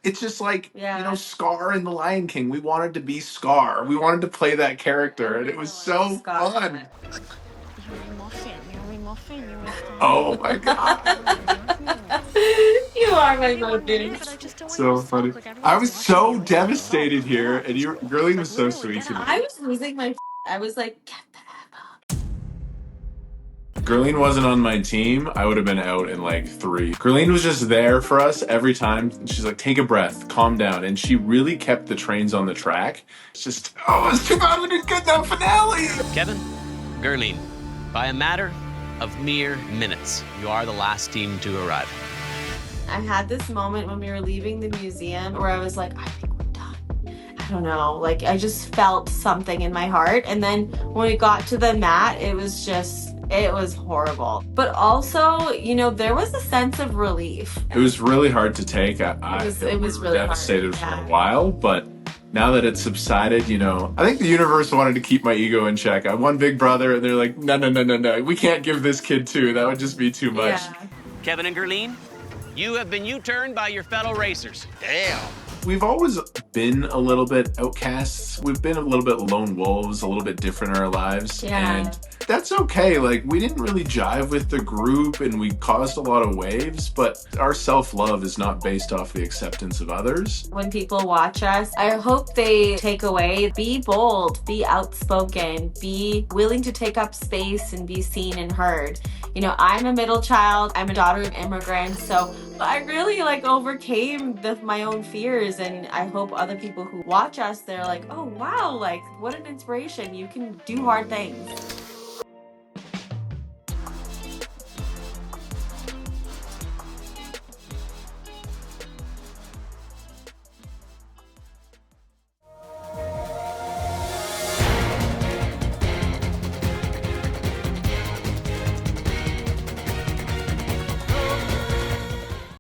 It's just like, Yeah. Scar in The Lion King. We wanted to be Scar. We wanted to play that character, and it was so Scott. fun. You're muffin. You're muffin. You're Oh my god. You are my I want mountain. it, but I just don't want you So to funny. sulk. Like I everyone's was watching so you. Like, get up. devastated Get here, up. and Gerline Like was so literally, sweet get to me. up. I was losing my. I was like, get the F up. Gerline wasn't on my team, I would have been out in like 3. Gerline was just there for us every time. She's like, take a breath, calm down. And she really kept the trains on the track. It's just, it's too bad we didn't get that finale. Kevin, Gerline, by a matter of mere minutes, you are the last team to arrive. I had this moment when we were leaving the museum where I was like, I think we're done. I don't know. Like, I just felt something in my heart. And then when we got to the mat, it was horrible. But also, there was a sense of relief. It was really hard to take. It was really devastated hard. for a while, but now that it's subsided, I think the universe wanted to keep my ego in check. I won Big Brother, and they're like, no, we can't give this kid 2. That would just be too much. Yeah. Kevin and Gerline, you have been U-turned by your fellow racers. Damn. We've always been a little bit outcasts. We've been a little bit lone wolves, a little bit different in our lives. Yeah. And that's okay. Like, we didn't really jive with the group, and we caused a lot of waves, but our self-love is not based off the acceptance of others. When people watch us, I hope they take away, be bold, be outspoken, be willing to take up space and be seen and heard. I'm a middle child. I'm a daughter of immigrants. So I really overcame my own fears, and I hope other people who watch us, they're like, oh wow, what an inspiration. You can do hard things.